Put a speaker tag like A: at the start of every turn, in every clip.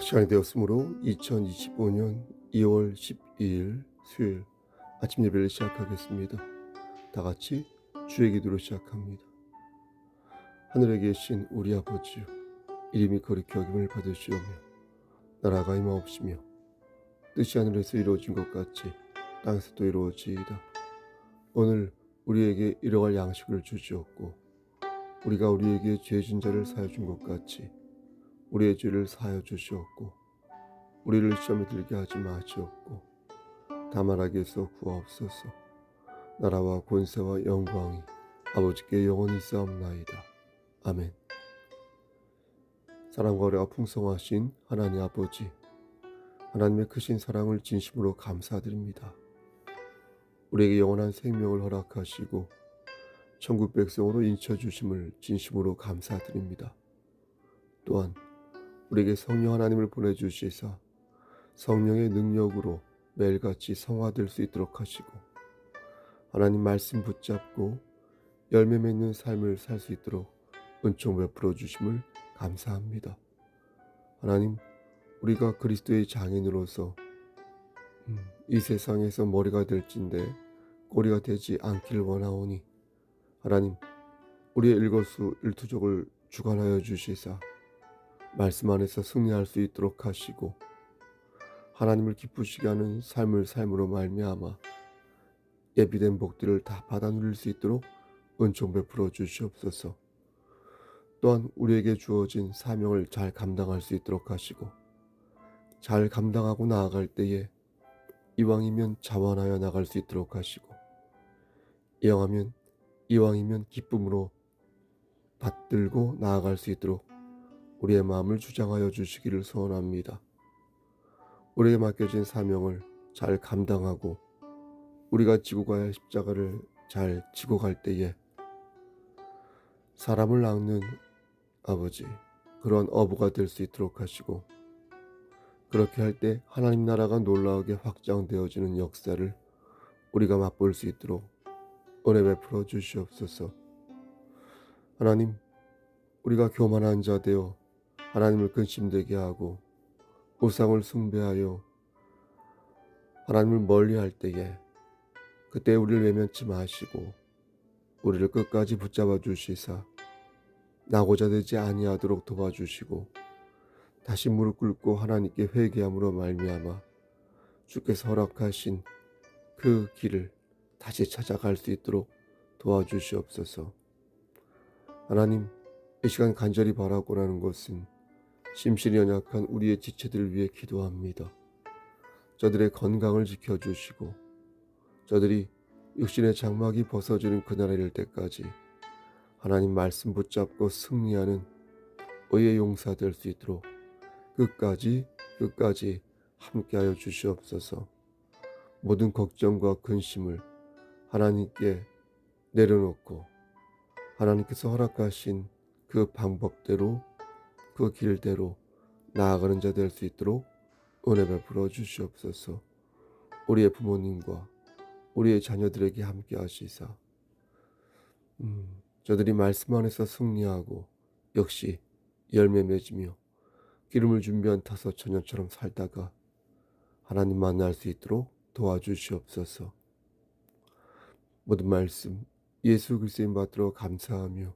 A: 시간이 되었으므로 2025년 2월 12일 수요일 아침 예배를 시작하겠습니다. 다 같이 주의 기도로 시작합니다. 하늘에 계신 우리 아버지요, 이름이 거룩히 여김을 받으시오며 나라가 임하옵시며 뜻이 하늘에서 이루어진 것 같이 땅에서도 이루어지이다. 오늘 우리에게 일용할 양식을 주시옵고 우리가 우리에게 죄진 자를 사하여 준 것 같이 우리의 죄를 사하여 주시옵고 우리를 시험에 들게 하지 마시옵고 다만 악에서 구하옵소서. 나라와 권세와 영광이 아버지께 영원히 있사옵나이다. 아멘. 사랑과 어뢰가 풍성하신 하나님 아버지, 하나님의 크신 사랑을 진심으로 감사드립니다. 우리에게 영원한 생명을 허락하시고 천국 백성으로 인쳐주심을 진심으로 감사드립니다. 또한 우리에게 성령 하나님을 보내주시사 성령의 능력으로 매일같이 성화될 수 있도록 하시고 하나님 말씀 붙잡고 열매 맺는 삶을 살 수 있도록 은총 베풀어 주심을 감사합니다. 하나님, 우리가 그리스도의 장인으로서 이 세상에서 머리가 될진대 꼬리가 되지 않기를 원하오니 하나님, 우리의 일거수일투족을 주관하여 주시사 말씀 안에서 승리할 수 있도록 하시고 하나님을 기쁘시게 하는 삶으로 말미암아 예비된 복들을 다 받아 누릴 수 있도록 은총 베풀어 주시옵소서. 또한 우리에게 주어진 사명을 잘 감당할 수 있도록 하시고 잘 감당하고 나아갈 때에 이왕이면 자원하여 나갈 수 있도록 하시고 이왕이면 기쁨으로 받들고 나아갈 수 있도록 우리의 마음을 주장하여 주시기를 소원합니다. 우리에게 맡겨진 사명을 잘 감당하고 우리가 지고 가야 할 십자가를 잘 지고 갈 때에 사람을 낚는 아버지, 그런 어부가 될 수 있도록 하시고 그렇게 할 때 하나님 나라가 놀라우게 확장되어지는 역사를 우리가 맛볼 수 있도록 은혜 베풀어 주시옵소서. 하나님, 우리가 교만한 자 되어 하나님을 근심되게 하고 우상을 숭배하여 하나님을 멀리할 때에 그때 우리를 외면치 마시고 우리를 끝까지 붙잡아 주시사 나고자 되지 아니하도록 도와주시고 다시 무릎 꿇고 하나님께 회개함으로 말미암아 주께서 허락하신 그 길을 다시 찾아갈 수 있도록 도와주시옵소서. 하나님, 이 시간 간절히 바라고라는 것은 심신이 연약한 우리의 지체들을 위해 기도합니다. 저들의 건강을 지켜주시고 저들이 육신의 장막이 벗어지는 그날에 이를 때까지 하나님 말씀 붙잡고 승리하는 의의 용사 될 수 있도록 끝까지 함께하여 주시옵소서. 모든 걱정과 근심을 하나님께 내려놓고 하나님께서 허락하신 그 방법대로 그 길대로 나아가는 자 될 수 있도록 은혜 베풀어 주시옵소서. 우리의 부모님과 우리의 자녀들에게 함께 하시사 저들이 말씀 안에서 승리하고 역시 열매 맺으며 기름을 준비한 다섯 처녀처럼 살다가 하나님 만날 수 있도록 도와주시옵소서. 모든 말씀 예수 그리스도의 이름 받들어 감사하며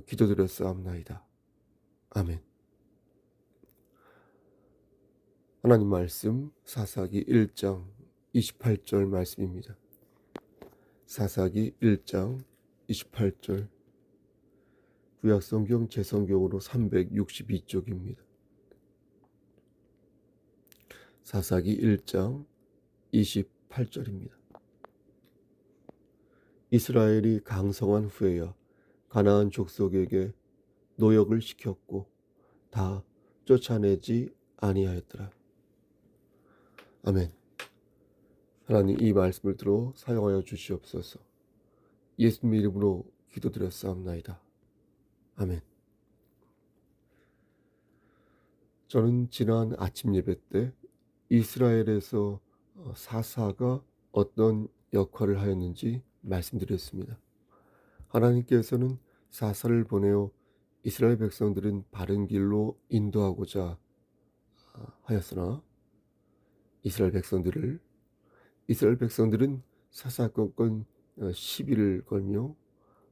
A: 기도드렸사옵나이다. 아멘. 하나님 말씀 사사기 1장 28절 말씀입니다. 사사기 1장 28절 구약성경 제성경으로 362쪽입니다. 사사기 1장 28절입니다. 이스라엘이 강성한 후에야 가나안 족속에게 노역을 시켰고 다 쫓아내지 아니하였더라. 아멘. 하나님, 이 말씀을 들어 사용하여 주시옵소서. 예수님 이름으로 기도드렸사옵나이다. 아멘. 저는 지난 아침 예배 때 이스라엘에서 사사가 어떤 역할을 하였는지 말씀드렸습니다. 하나님께서는 사사를 보내어 이스라엘 백성들은 바른 길로 인도하고자 하였으나 이스라엘 백성들은 사사건건 시비를 걸며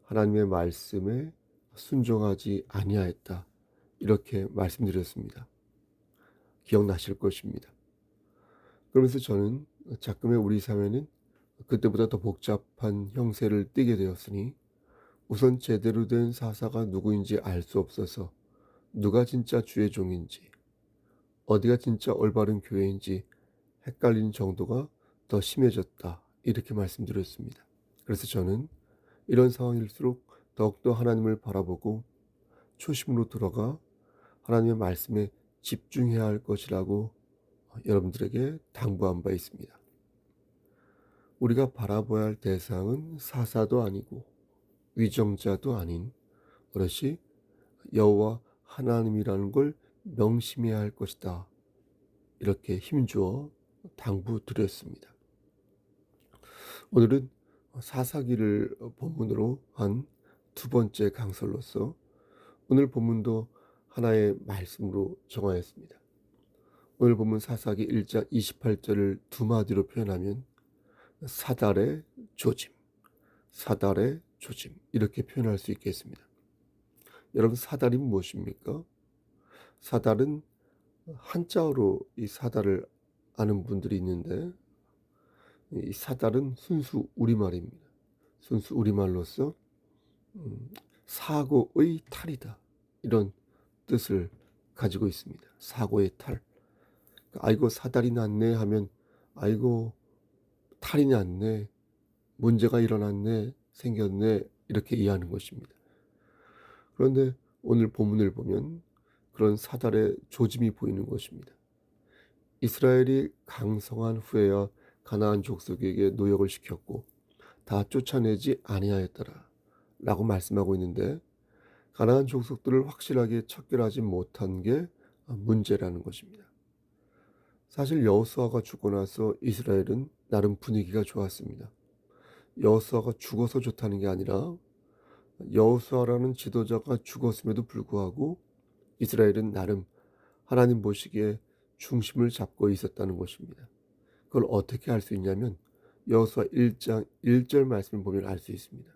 A: 하나님의 말씀에 순종하지 아니하였다. 이렇게 말씀드렸습니다. 기억나실 것입니다. 그러면서 저는 자꾸의 우리 사회는 그때보다 더 복잡한 형세를 띠게 되었으니 우선 제대로 된 사사가 누구인지 알 수 없어서 누가 진짜 주의 종인지 어디가 진짜 올바른 교회인지 헷갈리는 정도가 더 심해졌다. 이렇게 말씀드렸습니다. 그래서 저는 이런 상황일수록 더욱더 하나님을 바라보고 초심으로 돌아가 하나님의 말씀에 집중해야 할 것이라고 여러분들에게 당부한 바 있습니다. 우리가 바라봐야 할 대상은 사사도 아니고 위정자도 아닌 오롯이 여호와 하나님이라는 걸 명심해야 할 것이다. 이렇게 힘주어 당부드렸습니다. 오늘은 사사기를 본문으로 한 두 번째 강설로서 오늘 본문도 하나의 말씀으로 정하였습니다. 오늘 본문 사사기 1장 28절을 두 마디로 표현하면 사달의 조짐, 사달의 조짐 이렇게 표현할 수 있겠습니다. 여러분 사달이 무엇입니까? 사달은 한자어로 이 사달을 아는 분들이 있는데 이 사달은 순수 우리말입니다. 순수 우리말로서 사고의 탈이다 이런 뜻을 가지고 있습니다. 사고의 탈. 아이고 사달이 났네 하면 아이고 탈이 났네, 문제가 일어났네, 생겼네 이렇게 이해하는 것입니다. 그런데 오늘 본문을 보면 그런 사달의 조짐이 보이는 것입니다. 이스라엘이 강성한 후에야 가나안 족속에게 노역을 시켰고 다 쫓아내지 아니하였더라 라고 말씀하고 있는데 가나안 족속들을 확실하게 척결하지 못한 게 문제라는 것입니다. 사실 여호수아가 죽고 나서 이스라엘은 나름 분위기가 좋았습니다. 여호수아가 죽어서 좋다는 게 아니라 여호수아라는 지도자가 죽었음에도 불구하고 이스라엘은 나름 하나님 보시기에 중심을 잡고 있었다는 것입니다. 그걸 어떻게 알 수 있냐면 여호수아 1장 1절 말씀을 보면 알 수 있습니다.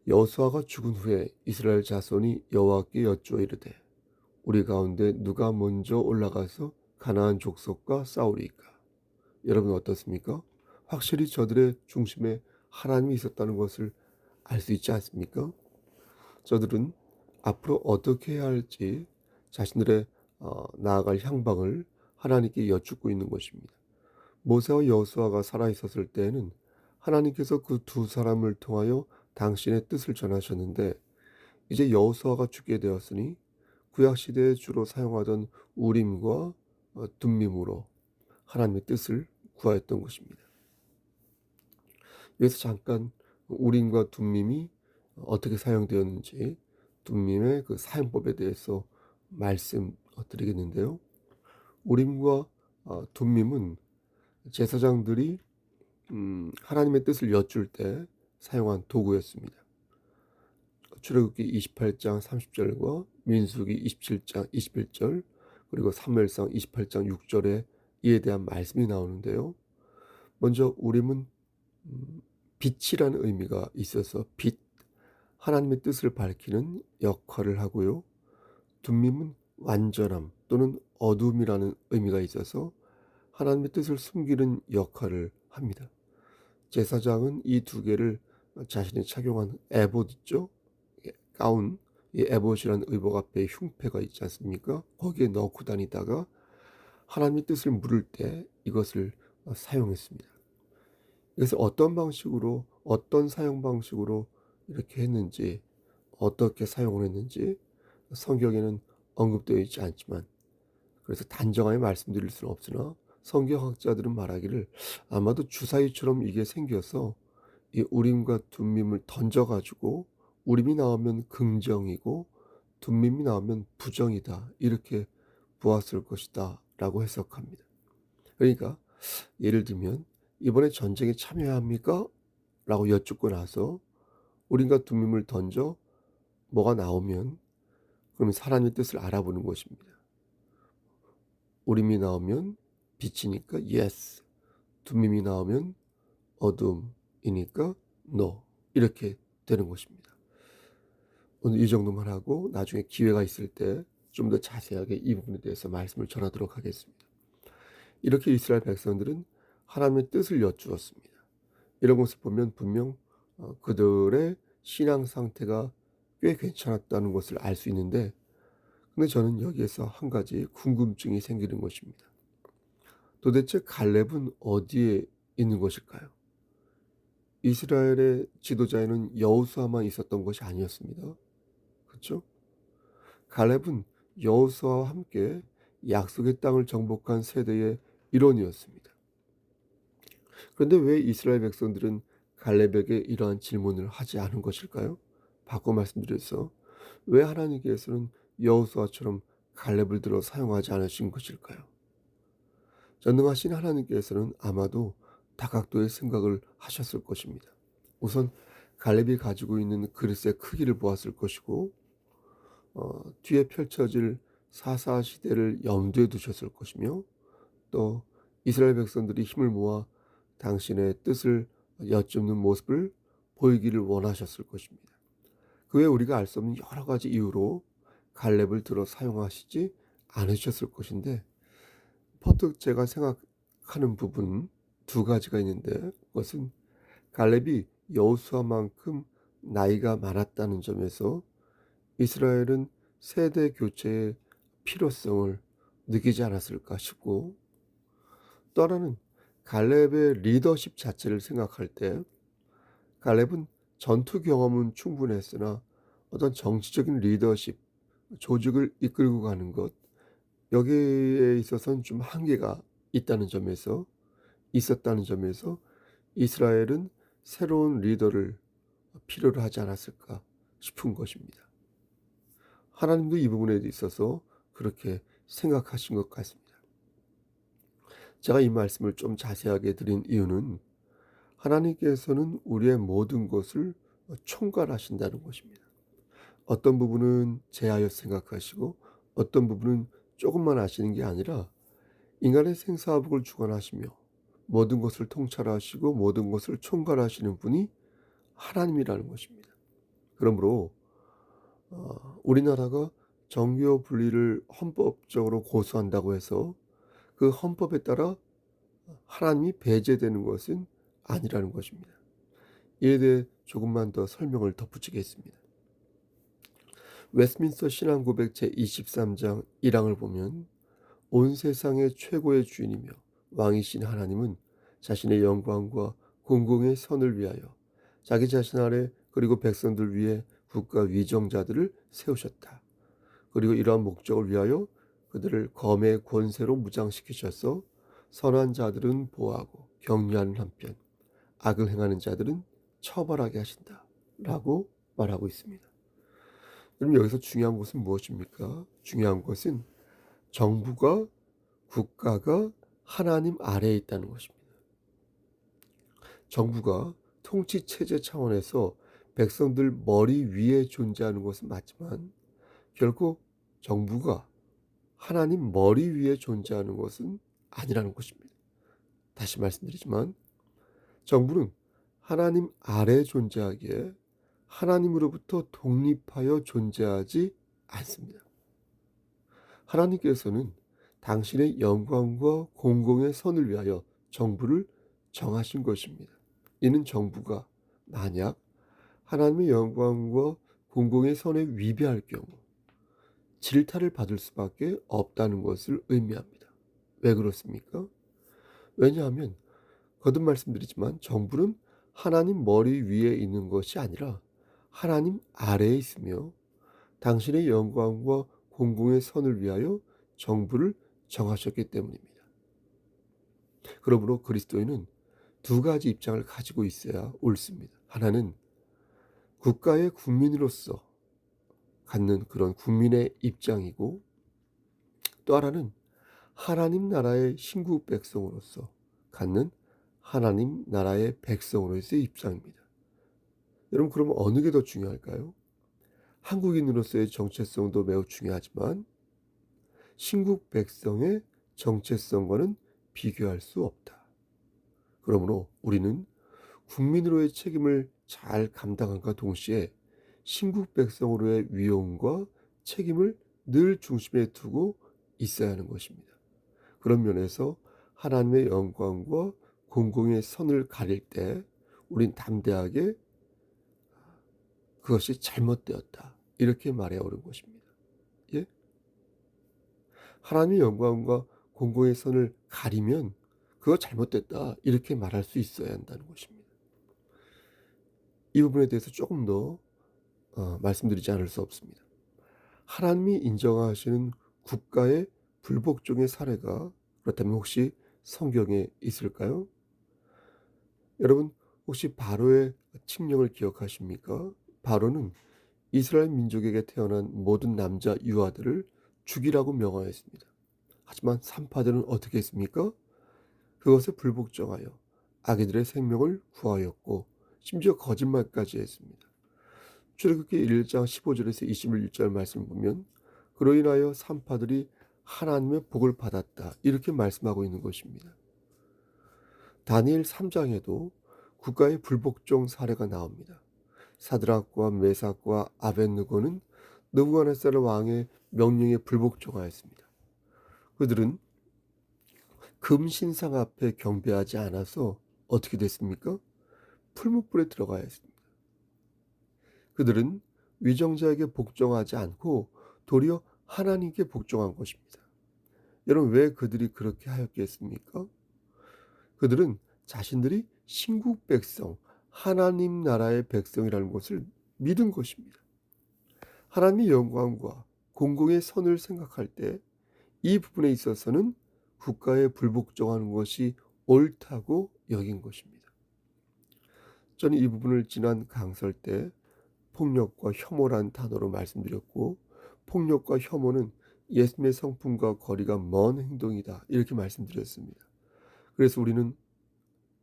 A: 여호수아가 죽은 후에 이스라엘 자손이 여호와께 여쭈어 이르되 우리 가운데 누가 먼저 올라가서 가나안 족속과 싸우리이까. 여러분 어떻습니까? 확실히 저들의 중심에 하나님이 있었다는 것을 알 수 있지 않습니까? 저들은 앞으로 어떻게 해야 할지 자신들의 나아갈 향방을 하나님께 여쭙고 있는 것입니다. 모세와 여호수아가 살아있었을 때에는 하나님께서 그 두 사람을 통하여 당신의 뜻을 전하셨는데 이제 여호수아가 죽게 되었으니 구약시대에 주로 사용하던 우림과 둠밈으로 하나님의 뜻을 구하였던 것입니다. 여기서 잠깐 우림과 둠밈이 어떻게 사용되었는지 둠밈의 그 사용법에 대해서 말씀드리겠는데요. 우림과 둠밈은 제사장들이 하나님의 뜻을 여쭐 때 사용한 도구였습니다. 출애굽기 28장 30절과 민수기 27장 21절 그리고 사무엘상 28장 6절에 이에 대한 말씀이 나오는데요. 먼저 우림은 빛이라는 의미가 있어서 빛, 하나님의 뜻을 밝히는 역할을 하고요. 둠밈은 완전함 또는 어둠이라는 의미가 있어서 하나님의 뜻을 숨기는 역할을 합니다. 제사장은 이 두 개를 자신이 착용한 에봇 있죠? 가운, 이 에봇이라는 의복 앞에 흉패가 있지 않습니까? 거기에 넣고 다니다가 하나님의 뜻을 물을 때 이것을 사용했습니다. 그래서 어떤 방식으로 어떤 사용 방식으로 이렇게 했는지 어떻게 사용을 했는지 성경에는 언급되어 있지 않지만 그래서 단정하게 말씀드릴 수는 없으나 성경학자들은 말하기를 아마도 주사위처럼 이게 생겨서 이 우림과 둠밈을 던져가지고 우림이 나오면 긍정이고 둠밈이 나오면 부정이다 이렇게 보았을 것이다 라고 해석합니다. 그러니까 예를 들면 이번에 전쟁에 참여합니까? 라고 여쭙고 나서 우림과 둠밈을 던져 뭐가 나오면 그러면 하나님의 뜻을 알아보는 것입니다. 우림이 나오면 빛이니까 yes, 둠밈이 나오면 어둠이니까 no, 이렇게 되는 것입니다. 오늘 이 정도만 하고 나중에 기회가 있을 때 좀 더 자세하게 이 부분에 대해서 말씀을 전하도록 하겠습니다. 이렇게 이스라엘 백성들은 하나님의 뜻을 여쭈었습니다. 이런 것을 보면 분명 그들의 신앙 상태가 꽤 괜찮았다는 것을 알 수 있는데, 근데 저는 여기에서 한 가지 궁금증이 생기는 것입니다. 도대체 갈렙은 어디에 있는 것일까요? 이스라엘의 지도자에는 여호수아만 있었던 것이 아니었습니다. 그렇죠? 갈렙은 여호수아와 함께 약속의 땅을 정복한 세대의 일원이었습니다. 그런데 왜 이스라엘 백성들은 갈렙에게 이러한 질문을 하지 않은 것일까요? 바꿔 말씀드려서 왜 하나님께서는 여호수아처럼 갈렙을 들어 사용하지 않으신 것일까요? 전능하신 하나님께서는 아마도 다각도의 생각을 하셨을 것입니다. 우선 갈렙이 가지고 있는 그릇의 크기를 보았을 것이고, 뒤에 펼쳐질 사사 시대를 염두에 두셨을 것이며, 또 이스라엘 백성들이 힘을 모아 당신의 뜻을 여쭙는 모습을 보이기를 원하셨을 것입니다. 그 외에 우리가 알 수 없는 여러 가지 이유로 갈렙을 들어 사용하시지 않으셨을 것인데, 퍼뜩 제가 생각하는 부분 두 가지가 있는데, 그것은 갈렙이 여호수아만큼 나이가 많았다는 점에서 이스라엘은 세대 교체의 필요성을 느끼지 않았을까 싶고, 또 하나는 갈렙의 리더십 자체를 생각할 때 갈렙은 전투 경험은 충분했으나 어떤 정치적인 리더십, 조직을 이끌고 가는 것, 여기에 있어서는 좀 한계가 있었다는 점에서 이스라엘은 새로운 리더를 필요로 하지 않았을까 싶은 것입니다. 하나님도 이 부분에 있어서 그렇게 생각하신 것 같습니다. 제가 이 말씀을 좀 자세하게 드린 이유는 하나님께서는 우리의 모든 것을 총괄하신다는 것입니다. 어떤 부분은 제하여 생각하시고 어떤 부분은 조금만 아시는 게 아니라 인간의 생사화복을 주관하시며 모든 것을 통찰하시고 모든 것을 총괄하시는 분이 하나님이라는 것입니다. 그러므로 우리나라가 정교 분리를 헌법적으로 고수한다고 해서 그 헌법에 따라 하나님이 배제되는 것은 아니라는 것입니다. 이에 대해 조금만 더 설명을 덧붙이겠습니다. 웨스민스터 신앙고백 제23장 1항을 보면 온 세상의 최고의 주인이며 왕이신 하나님은 자신의 영광과 공공의 선을 위하여 자기 자신 아래 그리고 백성들 위에 국가 위정자들을 세우셨다. 그리고 이러한 목적을 위하여 그들을 검의 권세로 무장시키셔서 선한 자들은 보호하고 격려하는 한편 악을 행하는 자들은 처벌하게 하신다 라고 말하고 있습니다. 그럼 여기서 중요한 것은 무엇입니까? 중요한 것은 정부가, 국가가 하나님 아래에 있다는 것입니다. 정부가 통치체제 차원에서 백성들 머리 위에 존재하는 것은 맞지만 결코 정부가 하나님 머리 위에 존재하는 것은 아니라는 것입니다. 다시 말씀드리지만 정부는 하나님 아래에 존재하기에 하나님으로부터 독립하여 존재하지 않습니다. 하나님께서는 당신의 영광과 공공의 선을 위하여 정부를 정하신 것입니다. 이는 정부가 만약 하나님의 영광과 공공의 선에 위배할 경우 질타를 받을 수밖에 없다는 것을 의미합니다. 왜 그렇습니까? 왜냐하면 거듭 말씀드리지만 정부는 하나님 머리 위에 있는 것이 아니라 하나님 아래에 있으며 당신의 영광과 공공의 선을 위하여 정부를 정하셨기 때문입니다. 그러므로 그리스도인은 두 가지 입장을 가지고 있어야 옳습니다. 하나는 국가의 국민으로서 갖는 그런 국민의 입장이고, 또 하나는 하나님 나라의 신국 백성으로서 갖는 하나님 나라의 백성으로서의 입장입니다. 여러분, 그러면 어느 게 더 중요할까요? 한국인으로서의 정체성도 매우 중요하지만 신국 백성의 정체성과는 비교할 수 없다. 그러므로 우리는 국민으로의 책임을 잘 감당함과 동시에 신국 백성으로의 위험과 책임을 늘 중심에 두고 있어야 하는 것입니다. 그런 면에서 하나님의 영광과 공공의 선을 가릴 때 우린 담대하게 그것이 잘못되었다, 이렇게 말해야 옳은 것입니다. 예? 하나님의 영광과 공공의 선을 가리면 그거 잘못됐다, 이렇게 말할 수 있어야 한다는 것입니다. 이 부분에 대해서 조금 더 말씀드리지 않을 수 없습니다. 하나님이 인정하시는 국가의 불복종의 사례가 그렇다면 혹시 성경에 있을까요? 여러분, 혹시 바로의 칙령을 기억하십니까? 바로는 이스라엘 민족에게 태어난 모든 남자 유아들을 죽이라고 명하였습니다. 하지만 산파들은 어떻게 했습니까? 그것에 불복종하여 아기들의 생명을 구하였고 심지어 거짓말까지 했습니다. 출애굽기 1장 15절에서 21절 말씀을 보면 그로 인하여 산파들이 하나님의 복을 받았다, 이렇게 말씀하고 있는 것입니다. 다니엘 3장에도 국가의 불복종 사례가 나옵니다. 사드락과 메삭과 아벳느고는 느부갓네살 왕의 명령에 불복종하였습니다. 그들은 금신상 앞에 경배하지 않아서 어떻게 됐습니까? 풀무불에 들어가야 했습니다. 그들은 위정자에게 복종하지 않고 도리어 하나님께 복종한 것입니다. 여러분, 왜 그들이 그렇게 하였겠습니까? 그들은 자신들이 신국 백성, 하나님 나라의 백성이라는 것을 믿은 것입니다. 하나님의 영광과 공공의 선을 생각할 때 이 부분에 있어서는 국가에 불복종하는 것이 옳다고 여긴 것입니다. 저는 이 부분을 지난 강설 때 폭력과 혐오란 단어로 말씀드렸고, 폭력과 혐오는 예수님의 성품과 거리가 먼 행동이다, 이렇게 말씀드렸습니다. 그래서 우리는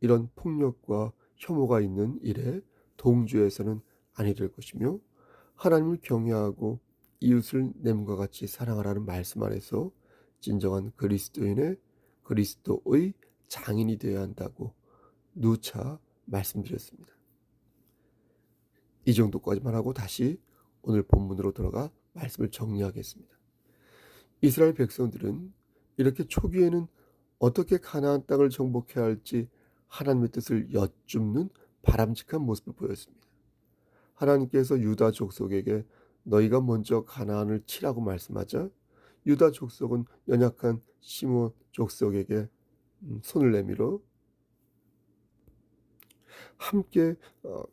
A: 이런 폭력과 혐오가 있는 일에 동조해서는 아니 될 것이며, 하나님을 경외하고 이웃을 내 몸과 같이 사랑하라는 말씀 안에서 진정한 그리스도의 장인이 되어야 한다고 누차 말씀드렸습니다. 이 정도까지만 하고 다시 오늘 본문으로 돌아가 말씀을 정리하겠습니다. 이스라엘 백성들은 이렇게 초기에는 어떻게 가나안 땅을 정복해야 할지 하나님의 뜻을 여쭙는 바람직한 모습을 보였습니다. 하나님께서 유다 족속에게 너희가 먼저 가나안을 치라고 말씀하자 유다 족속은 연약한 시므온 족속에게 손을 내밀어 함께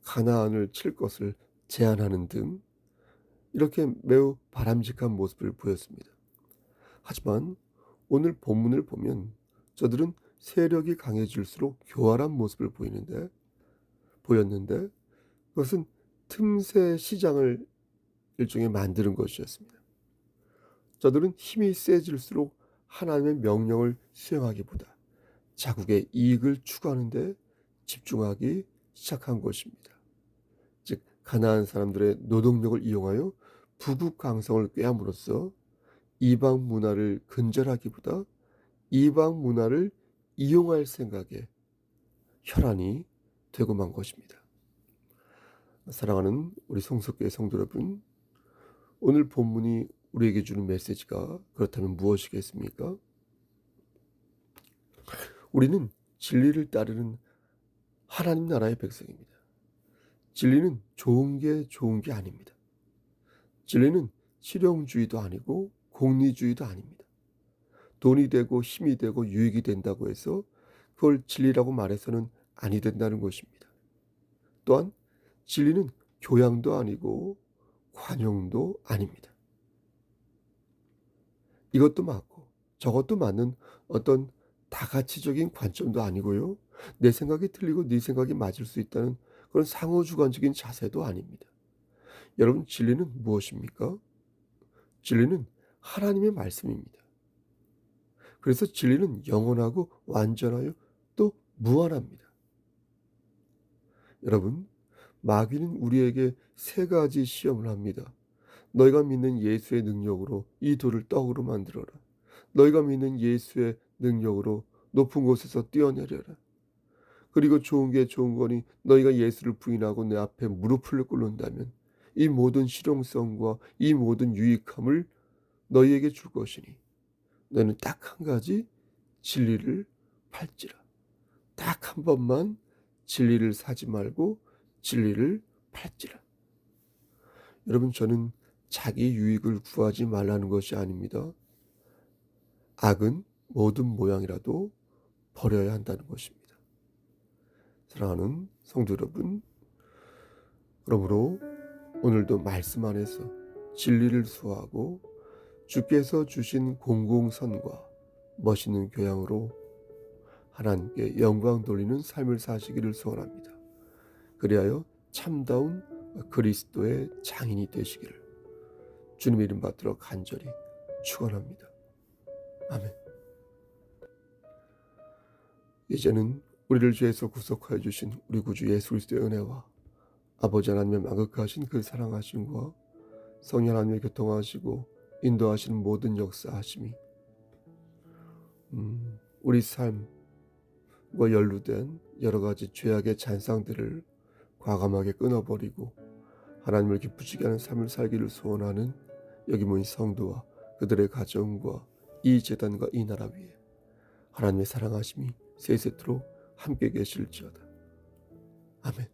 A: 가나안을 칠 것을 제안하는 등 이렇게 매우 바람직한 모습을 보였습니다. 하지만 오늘 본문을 보면 저들은 세력이 강해질수록 교활한 모습을 보였는데 그것은 틈새 시장을 일종의 만드는 것이었습니다. 저들은 힘이 세질수록 하나님의 명령을 수행하기보다 자국의 이익을 추구하는 데 집중하기 시작한 것입니다. 즉 가나안 사람들의 노동력을 이용하여 부국 강성을 꾀함으로써 이방 문화를 근절하기보다 이방 문화를 이용할 생각에 혈안이 되고 만 것입니다. 사랑하는 우리 성석교회 성도 여러분, 오늘 본문이 우리에게 주는 메시지가 그렇다면 무엇이겠습니까? 우리는 진리를 따르는 하나님 나라의 백성입니다. 진리는 좋은 게 아닙니다. 진리는 실용주의도 아니고 공리주의도 아닙니다. 돈이 되고 힘이 되고 유익이 된다고 해서 그걸 진리라고 말해서는 아니 된다는 것입니다. 또한 진리는 교양도 아니고 관용도 아닙니다. 이것도 맞고 저것도 맞는 어떤 다가치적인 관점도 아니고요. 내 생각이 틀리고 네 생각이 맞을 수 있다는 그런 상호주관적인 자세도 아닙니다. 여러분, 진리는 무엇입니까? 진리는 하나님의 말씀입니다. 그래서 진리는 영원하고 완전하여 또 무한합니다. 여러분, 마귀는 우리에게 세 가지 시험을 합니다. 너희가 믿는 예수의 능력으로 이 돌을 떡으로 만들어라. 너희가 믿는 예수의 능력으로 높은 곳에서 뛰어내려라. 그리고 좋은 게 좋은 거니 너희가 예수를 부인하고 내 앞에 무릎을 꿇는다면 이 모든 실용성과 이 모든 유익함을 너희에게 줄 것이니 너는 딱 한 가지 진리를 팔지라. 딱 한 번만 진리를 사지 말고 진리를 팔지라. 여러분, 저는 자기 유익을 구하지 말라는 것이 아닙니다. 악은 모든 모양이라도 버려야 한다는 것입니다. 사랑하는 성도 여러분, 그러므로 오늘도 말씀 안에서 진리를 수호하고 주께서 주신 공공선과 멋있는 교양으로 하나님께 영광 돌리는 삶을 사시기를 소원합니다. 그리하여 참다운 그리스도의 장인이 되시기를 주님의 이름 받들어 간절히 축원합니다. 아멘. 이제는 우리를 죄에서 구속하여 주신 우리 구주 예수 그리스도의 은혜와 아버지 하나님의 만극하신 그 사랑하심과 성령 하나님의 교통하시고 인도하시는 모든 역사하심이 우리 삶과 연루된 여러 가지 죄악의 잔상들을 과감하게 끊어버리고 하나님을 기쁘시게 하는 삶을 살기를 소원하는 여기 모인 성도와 그들의 가정과 이 재단과 이 나라 위에 하나님의 사랑하심이 세세토록 함께 계실지어다. 아멘.